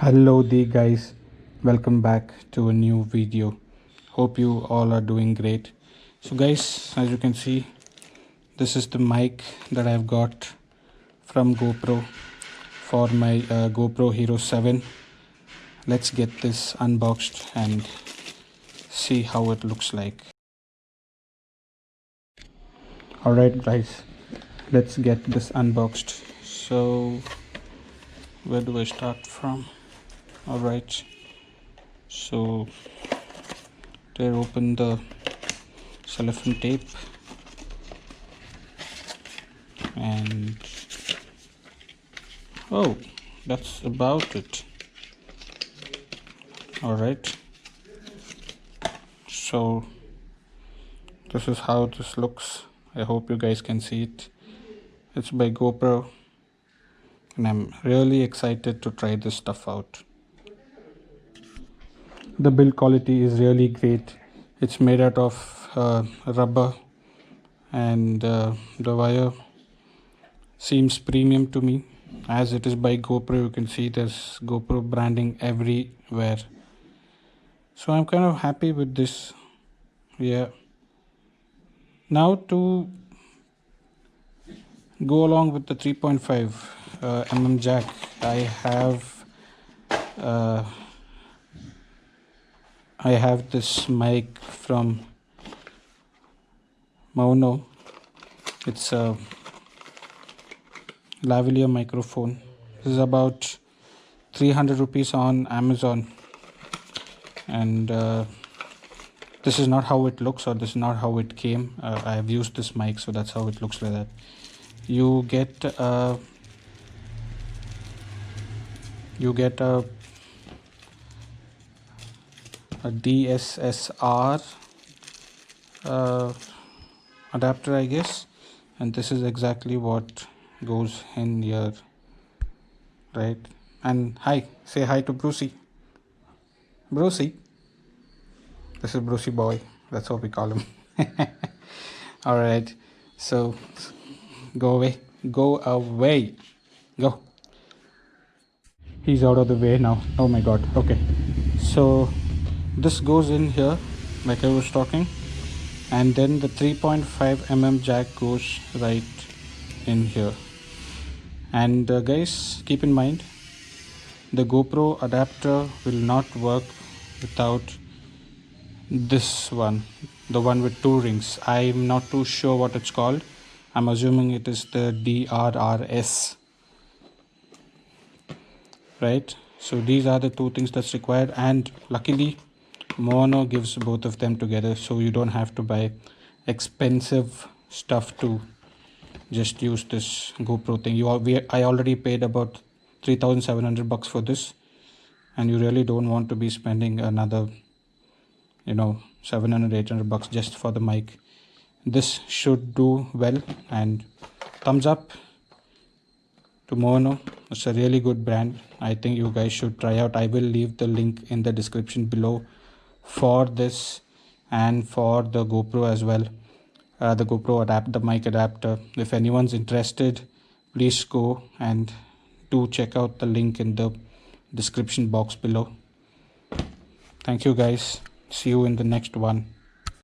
Hello there guys, welcome back to a new video. Hope you all are doing great. So guys, as you can see, this is the mic that I've got from GoPro for my GoPro Hero 7. Let's get this unboxed and see how it looks like. Alright guys, let's get this unboxed. So where do I start from? Alright, so tear open the cellophane tape and oh, that's about it. Alright, so this is how this looks. I hope you guys can see it. It's by GoPro and I'm really excited to try this stuff out. The build quality is really great. It's made out of rubber and the wire seems premium to me. As it is by GoPro, you can see there's GoPro branding everywhere. So I'm kind of happy with this. Yeah. Now to go along with the 3.5 mm jack, I have this mic from Moto. It's a lavalier microphone. This is about 300 rupees on Amazon, and this is not how it looks, or this is not how it came. I have used this mic, so that's how it looks like that. You get a DSSR adapter, I guess, and this is exactly what goes in here, right? And hi, say hi to Brucey. Brucey, this is Brucey boy, that's what we call him. All right, so go away, go, he's out of the way now. Oh my god. Okay, so this goes in here like I was talking, and then the 3.5 mm jack goes right in here. And guys, keep in mind, the GoPro adapter will not work without this one, the one with two rings. I'm not too sure what it's called. I'm assuming it is the DRRS, right? So these are the two things that's required, and luckily Moto gives both of them together, so you don't have to buy expensive stuff to just use this GoPro thing. I already paid about 3,700 bucks for this, and you really don't want to be spending another 700-800 bucks just for the mic. This should do well, and thumbs up to Moto. It's a really good brand. I think you guys should try out. I will leave the link in the description below for this and for the GoPro as well. The GoPro the mic adapter. If anyone's interested, please go and do check out the link in the description box below. Thank you guys. See you in the next one.